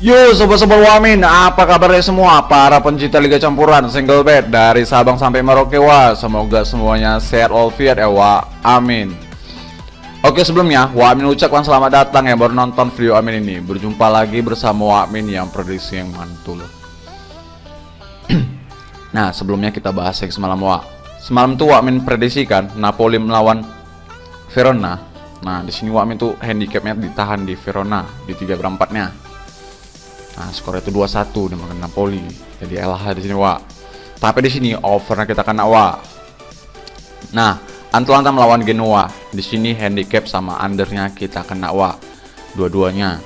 Yo sobat-sobat Wamin, apa kabarnya semua para pencinta Liga Campuran single bed dari Sabang sampai Merauke wa. Semoga semuanya sehat walafiat ya wa. Amin. Oke, sebelumnya Wamin ucapkan selamat datang yang baru nonton video Amin ini. Berjumpa lagi bersama Wamin yang prediksi yang mantul. Nah, sebelumnya kita bahas yang semalam wa. Semalam tuh Wamin prediksikan Napoli melawan Verona. Nah, di sini Wamin tuh handicapnya ditahan di Verona di 3/4-nya. Nah, skor itu 2-1 dengan Napoli. Jadi LH di sini, wa. Tapi di sini overnya kita kena, wa. Nah, Atalanta melawan Genoa. Di sini handicap sama undernya kita kena, wa. Dua-duanya.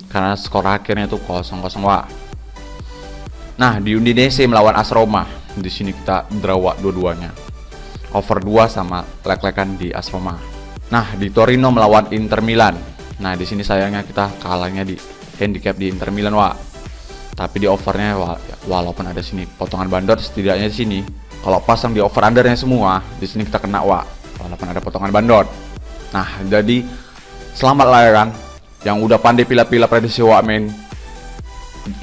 Karena skor akhirnya itu 0-0, wa. Nah, di Udinese melawan AS Roma. Di sini kita draw, wa, dua-duanya. Over 2 sama lek-lekan di AS Roma. Nah, di Torino melawan Inter Milan. Nah, di sini sayangnya kita kalahnya di handicap di Inter Milan, wa. Tapi di overnya, wa, walaupun ada sini potongan bandot, setidaknya di sini kalau pasang di over undernya semua, di sini kita kena, wa, walaupun ada potongan bandot. Nah, jadi selamat lah ya kan yang udah pandai pilih-pilih prediksi Wamin,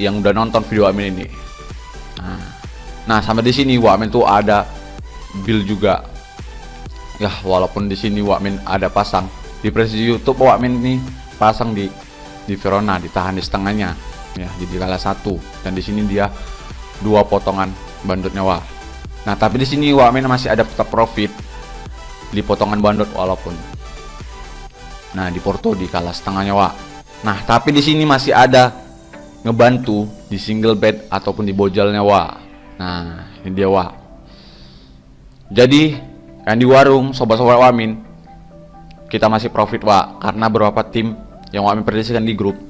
yang udah nonton video Wamin ini. Nah, sama di sini Wamin tuh ada build juga. Ya, walaupun di sini Wamin ada pasang di prediksi YouTube, Wamin nih pasang di Verona, ditahan di setengahnya ya, jadi kalah 1, dan di sini dia 2 potongan bandotnya, wa. Nah, tapi di sini Wamin masih ada tetap profit di potongan bandot walaupun. Nah, di Porto di kalah setengahnya, wa. Nah, tapi di sini masih ada ngebantu di single bet ataupun di bojalnya, wa. Nah, ini dia, wa. Jadi yang di warung sobat-sobat Wamin kita masih profit, wa, karena beberapa tim yang Wamin prediksikan di grup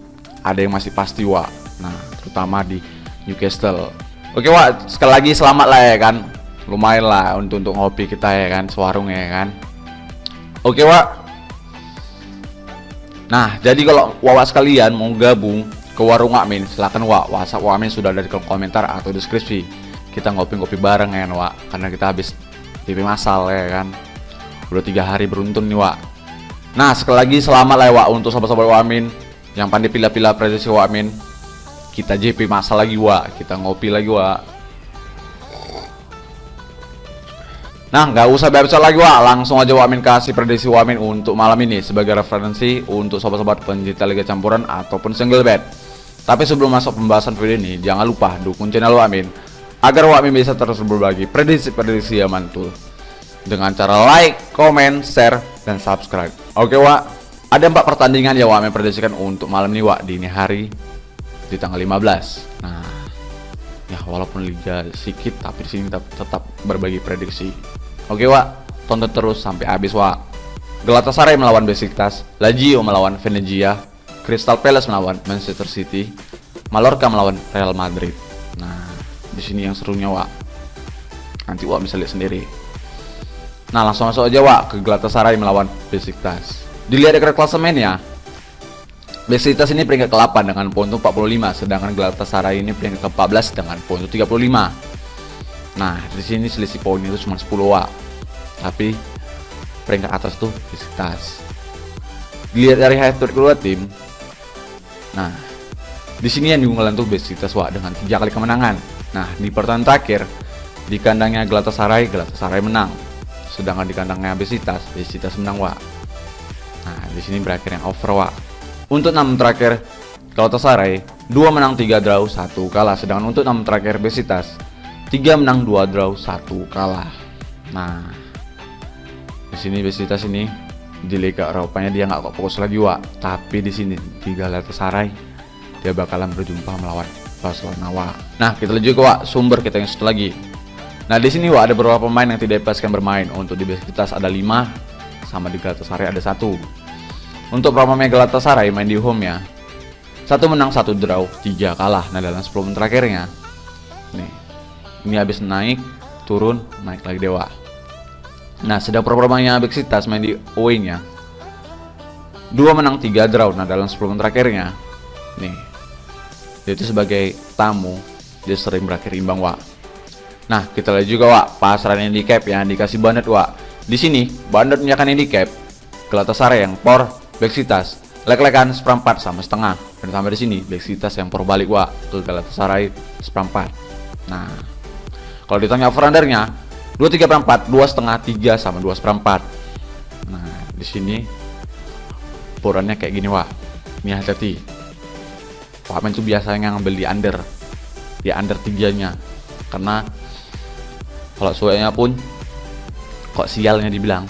ada yang masih pasti, wa. Nah, terutama di Newcastle. Oke, wa, sekali lagi selamat lah ya kan. Lumayan lah untuk ngopi kita ya kan, sewarung ya kan. Oke, wa. Nah, jadi kalau wawa sekalian mau gabung ke warung Wamin, silakan, wa. WhatsApp Wamin sudah ada di kolom komentar atau deskripsi. Kita ngopi-ngopi bareng ya kan, wa. Karena kita habis TV masal ya kan. Udah 3 hari beruntun nih, wa. Nah, sekali lagi selamat lah ya, wa, untuk sobat-sobat Wamin yang pandai pilih-pilih prediksi Wamin. Kita JP masa lagi, wa. Kita ngopi lagi, wa. Nah, nggak usah berbicara lagi, wa. Langsung aja Wamin kasih prediksi Wamin untuk malam ini sebagai referensi untuk sobat-sobat pencinta Liga Campuran ataupun single bet. Tapi sebelum masuk pembahasan video ini, jangan lupa dukung channel Wamin agar Wamin bisa terus berbagi prediksi-prediksi yang mantul dengan cara like, comment, share, dan subscribe. Oke, wa. Ada 4 pertandingan yang Wamin prediksikan untuk malam ini, wa, di ini hari di tanggal 15. Nah, ya walaupun liga sedikit tapi di sini tetap berbagi prediksi. Oke, wa. Tonton terus sampai habis, wa. Galatasaray melawan Besiktas, Lazio melawan Venezia, Crystal Palace melawan Manchester City, Mallorca melawan Real Madrid. Nah, di sini yang serunya, wa. Nanti wa bisa lihat sendiri. Nah, langsung masuk aja, wa, ke Galatasaray melawan Besiktas. Dilihat dari klasemennya, Besiktas ini peringkat ke-8 dengan poin 45, sedangkan Galatasaray ini peringkat ke-14 dengan poin 35. Nah, di sini selisih poin itu cuma 10, wa. Tapi peringkat atas tuh Besiktas. Dilihat dari highlight kedua tim. Nah, di sini yang diunggulan tuh Besiktas, wa, dengan 3 kali kemenangan. Nah, di pertandingan terakhir di kandangnya Galatasaray menang. Sedangkan di kandangnya Besiktas menang, wa. Nah, di sini berakhir yang over, wa. Untuk 6 terakhir Galatasaray 2 menang 3 draw 1 kalah, sedangkan untuk 6 terakhir Besiktas 3 menang 2 draw 1 kalah. Nah, di sini Besiktas ini di Liga Eropanya dia nggak fokus lagi, wa. Tapi di sini di Galatasaray dia bakalan berjumpa melawan Barcelona, wa. Nah, kita lihat juga, wa, sumber kita yang satu lagi. Nah, di sini, wa, ada beberapa pemain yang tidak dipastikan bermain. Untuk di Besiktas ada 5, sama di Galatasaray ada 1. Untuk pemain Galatasaray main di home ya, 1 menang 1 draw 3 kalah. Nah, dalam 10 menit terakhirnya nih, ini habis naik turun naik lagi, dewa. Nah, sedang pemainnya Besiktas main di away nya 2 menang 3 draw. Nah, dalam 10 menit terakhirnya nih, dia itu sebagai tamu dia sering berakhir imbang, wa. Nah, kita lihat juga, wa, pasaran handicap yang dikasih bandot, wa. Di sini bandotnya kan handicap Galatasaray yang por Besiktas Lek-lekan seperempat sama setengah. Dan sampai di sini Besiktas yang balik Wak ke Galatasaray seperempat. Nah, kalau ditanya over undernya 23 per 4, 2 setengah, 3 sama 2 seperempat. Nah, di sini borannya kayak gini Wak. Ini hati-hati. Wamen tuh biasanya ngambil di under 3-nya. Karena kalau soalnya pun kok sialnya dibilang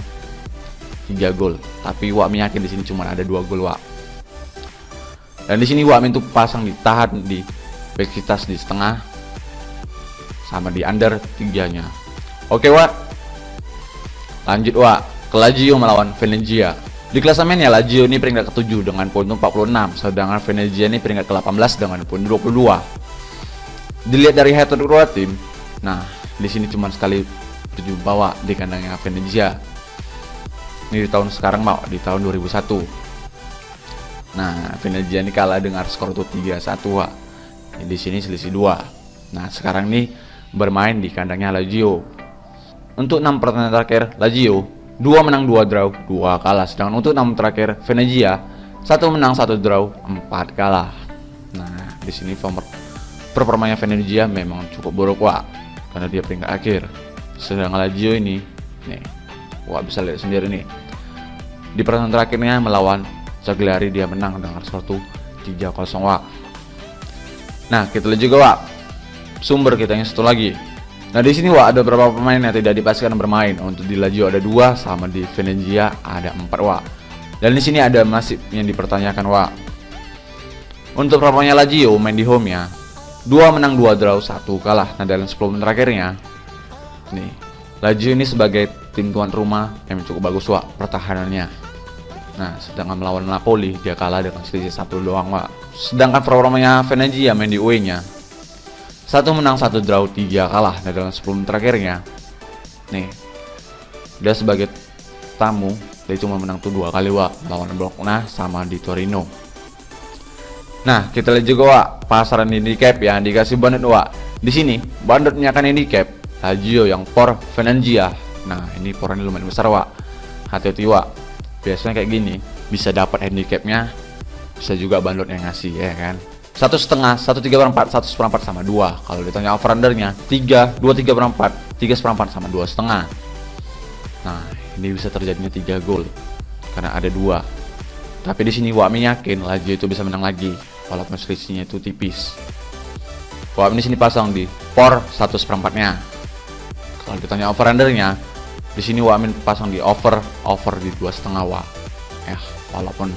3 gol. Tapi Wak yakin di sini cuma ada 2 gol Wak. Dan di sini Wamen tuh pasang ditahan di Besiktas di setengah sama di under 3-nya. Oke Wak. Lanjut Wak ke Lazio melawan Venezia. Di klasemennya Lazio ini peringkat ke-7 dengan poin 46, sedangkan Venezia ini peringkat ke-18 dengan poin 22. Dilihat dari head to kedua tim, nah di sini cuma sekali berjumpa Wak di kandangnya Venezia. Ini di tahun sekarang Wak, di tahun 2001. Nah, Venezia ini kalah dengan skor tuh 3-1 Wak. Di sini selisih 2. Nah, sekarang nih bermain di kandangnya Lazio. Untuk 6 pertandingan terakhir Lazio 2 menang 2 draw 2 kalah, sedangkan untuk 6 terakhir Venezia 1 menang 1 draw 4 kalah. Nah, di sini performanya Venezia memang cukup buruk Wak, karena dia peringkat akhir. Sedangkan Lazio ini nih, Wak bisa lihat sendiri nih. Di pertandingan terakhirnya melawan Cagliari dia menang dengan skor 3-0 Wak. Nah, kita lihat juga Wak sumber kita yang satu lagi. Nah, di sini Wak ada beberapa pemain yang tidak dipastikan bermain. Untuk di Lazio ada 2, sama di Venezia ada 4 Wak. Dan di sini ada masih yang dipertanyakan Wak. Untuk performanya Lazio main di home ya 2 menang 2 draw 1 kalah. Nah, dalam 10 menit terakhirnya nih, Lazio ini sebagai tim tuan rumah yang cukup bagus Wak pertahanannya. Nah, sedangkan melawan Napoli dia kalah dengan selisih 1 doang Wak. Sedangkan performanya Venezia main di away-nya 1 menang 1 draw 3 kalah. Nah, dalam 10 menit terakhirnya nih, dia sebagai tamu dia cuma menang tuh 2 kali Wak, lawan Bologna sama di Torino. Nah, kita lihat juga Wak pasaran handicap yang dikasih bandit Wak. Di sini banditnya kan handicap Lazio yang por Venezia. Nah, ini porannya lumayan besar Wak. Hati-hati Wak. Biasanya kayak gini bisa dapat handicapnya, bisa juga bandit yang ngasih ya kan. 1 setengah, 1/3 per 4, 1 seperempat sama 2. Kalau ditanya over undernya 2/3 per 4, 3 seperempat sama 2 setengah. Nah, ini bisa terjadinya 3 gol karena ada 2. Tapi di sini Wak yakin Lazio itu bisa menang lagi walaupun selisihnya itu tipis. Wak di sini pasang di por 1 seperempatnya. Kalau ditanya over undernya, di sini Wak pasang di over di 2,5 Wak. Walaupun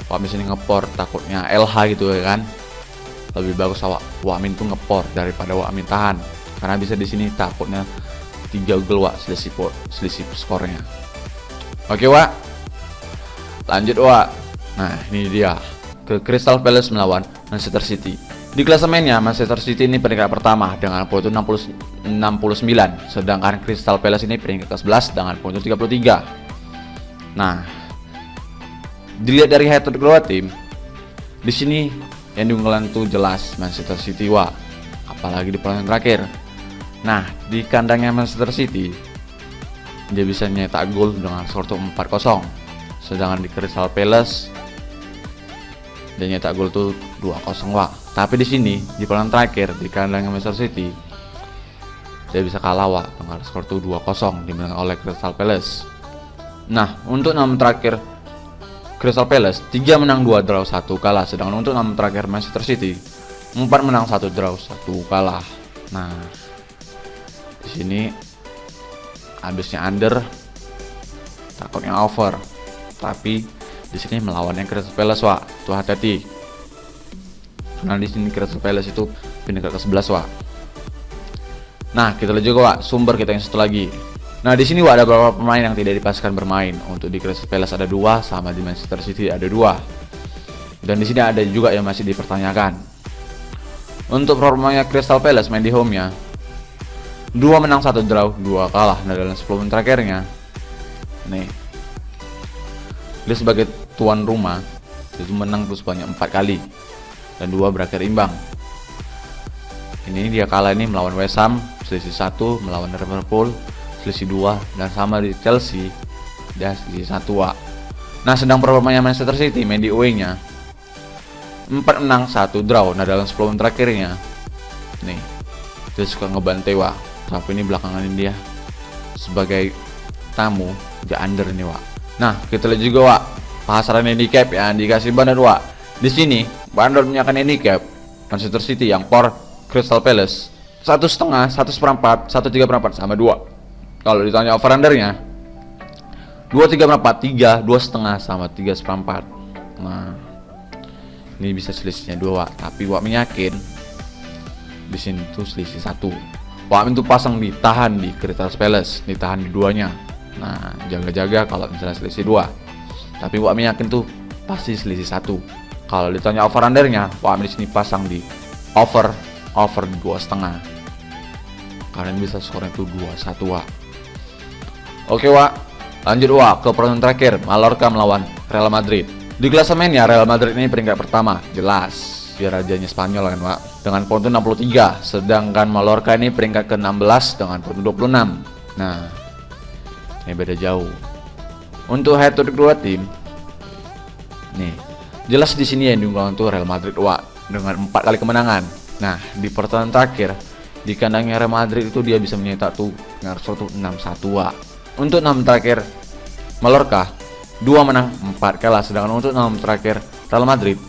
Wak di sini ngepor takutnya LH gitu ya kan. Lebih bagus Wak tuh ngepor daripada Wak tahan, karena bisa di sini takutnya 3 gol Wak selisih skornya. Oke Wak, lanjut Wak. Nah, ini dia ke Crystal Palace melawan Manchester City. Di klasemennya Manchester City ini peringkat pertama dengan poin 69, sedangkan Crystal Palace ini peringkat ke-11 dengan poin 33. Nah, dilihat dari head to kedua tim, di sini yang diunggulan tuh jelas Manchester City Wak, apalagi di pertandingan terakhir. Nah, di kandangnya Manchester City dia bisa nyetak gol dengan skor 4-0, sedangkan di Crystal Palace dia nyetak gol tuh 2-0 Wak. Tapi di sini di pertandingan terakhir di kandangnya Manchester City dia bisa kalah Wak dengan skor tuh 2-0 dimenangkan oleh Crystal Palace. Nah, untuk 6 terakhir Crystal Palace 3 menang 2 draw 1 kalah, sedangkan untuk 6 terakhir Manchester City 4 menang 1 draw 1 kalah. Nah, di sini habisnya under, takutnya over. Tapi di sini melawan yang Crystal Palace Wak, tuh hati-hati. Karena di sini Crystal Palace itu peringkat ke-11 Wak. Nah, kita lihat juga Wak sumber kita yang satu lagi. Nah, di sini Wak ada beberapa pemain yang tidak dipastikan bermain. Untuk di Crystal Palace ada 2, sama di Manchester City ada 2. Dan di sini ada juga yang masih dipertanyakan. Untuk performanya Crystal Palace main di home-nya 2 menang 1 draw 2 kalah. Nah, dalam 10 menit terakhirnya nih, dia sebagai tuan rumah itu menang terus banyak 4 kali dan 2 berakhir imbang. Ini dia kalah ini melawan West Ham selisih 1, melawan Liverpool selisih 2, dan sama di Chelsea dia selisih 1 Wak. Nah, sedang performanya Manchester City main di away-nya 4 menang 1 draw. Nah, dalam 10 menit terakhirnya nih dia suka ngebantai Wak. Tapi ini belakangan ini dia sebagai tamu di under nih Wak. Nah, kita lihat juga Wak pasaran handicap yang dikasih Bandar Wak. Di sini Bandar menyiapkan handicap Manchester City yang for Crystal Palace 1,5, 1/4, 1/3 sama 2. Kalau ditanya over undernya 2/3, 3, 2,5 sama 3/4. Nah, ini bisa selisihnya 2 Wak, tapi Wak yakin di sini tuh selisih 1. Wak tuh pasang ditahan di Crystal Palace, ditahan di duanya. Nah, jaga-jaga kalau misalnya selisih 2. Tapi Wak yakin tuh pasti selisih 1. Kalau ditanya over undernya, Wak di sini pasang di over 2,5. Kalian bisa skornya tuh 2-1 Wak. Oke Wak, lanjut Wak ke pertandingan terakhir, Mallorca melawan Real Madrid. Di klasemennya Real Madrid ini peringkat pertama, jelas dia rajanya Spanyol kan Wak, dengan poin 63. Sedangkan Mallorca ini peringkat ke-16 dengan poin 26. Nah, ini beda jauh. Untuk head to kedua tim, nih jelas di sini yang diunggulkan tuh Real Madrid Wak dengan 4 kali kemenangan. Nah, di pertandingan terakhir di kandangnya Real Madrid itu dia bisa mencetak tuh dengan skor 6-1 Wak. Untuk 6 terakhir Mallorca 2 menang 4 kalah. Sedangkan untuk 6 terakhir Real Madrid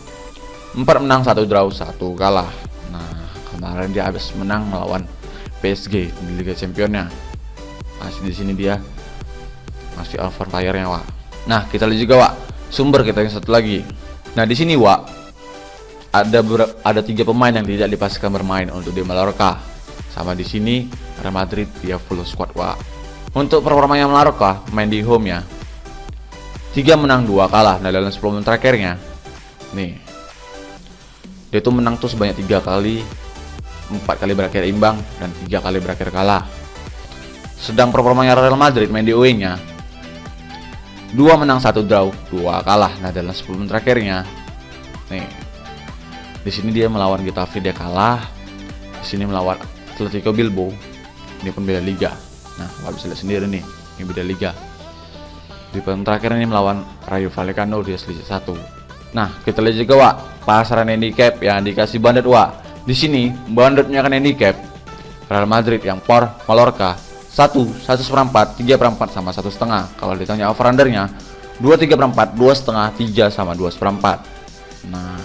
4 menang 1 draw 1 kalah. Nah, kemarin dia habis menang melawan PSG di Liga Championnya. Masih di sini dia masih over fire-nya Wak. Nah, kita lihat juga Wak sumber kita yang satu lagi. Nah, di sini Wak ada 3 pemain yang tidak dipastikan bermain untuk di Mallorca. Sama di sini Real Madrid dia full squad Wak. Untuk performanya Mallorca main di home ya 3 menang 2 kalah. Nah, dalam 10 menit terakhirnya nih dia tuh menang tuh sebanyak 3 kali, 4 kali berakhir imbang dan 3 kali berakhir kalah. Sedang performanya Real Madrid main di away-nya 2 menang 1 draw 2 kalah. Nah, dalam 10 menit terakhirnya nih di sini dia melawan Getafe dia kalah. Di sini melawan Atletico Bilbao ini pun beda liga. Nah, nggak bisa lihat sendiri nih, ini beda liga. Di pertandingan terakhir ini melawan Rayo Vallecano dia selisih 1. Nah, kita lihat juga Wak pasaran handicap yang dikasih Bandit Wak. Di sini Bandit punya handicap Real Madrid yang for Mallorca 1, 1/4, 3/4 sama 1,5. Kalau ditanya over undernya 2/3, 2,5, 3 sama 2/4. Nah,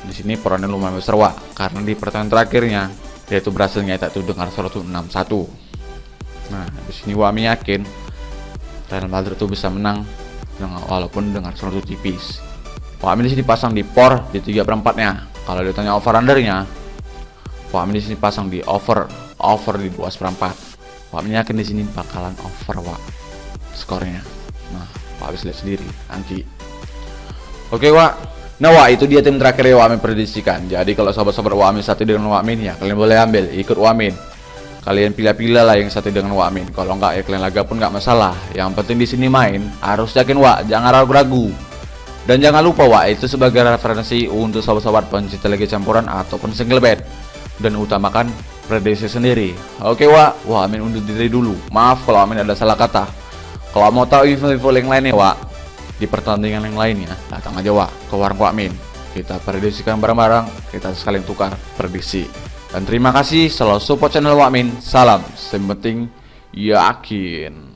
di sini perannya lumayan besar Wak, karena di pertandingan terakhirnya dia itu berhasil nyetak tuh dengan skor 6-1. Nah, di sini Wak yakin Real Madrid tuh bisa menang walaupun dengan skor tipis. Wak di sini pasang di for di 3/4-nya. Kalau ditanya over undernya, Wak di sini pasang di over di 2/4. Wak yakin di sini bakalan over Wak skornya. Nah, Wak bisa lihat sendiri nanti. Oke Wak. Nah Wak, itu dia tim terakhir yang Wak prediksikan. Jadi kalau sobat-sobat Wak satu dengan Wak ya kalian boleh ambil, ikut Wak. Kalian pilih-pilih lah yang satu dengan Wak. Kalau enggak ya kalian laga pun enggak masalah. Yang penting di sini main harus yakin Wak, jangan ragu-ragu. Dan jangan lupa Wak, itu sebagai referensi untuk sobat-sobat pencinta Liga Campuran ataupun single bet. Dan utamakan prediksi sendiri. Oke Wak, undur diri dulu. Maaf kalau ada salah kata. Kalau mau tahu info-info yang lainnya Wak, di pertandingan yang lainnya datang aja Wak ke warung Wak kita prediksikan bareng-bareng, kita sekalian tukar prediksi. Dan terima kasih selalu support channel Wak. Salam, yang penting yakin.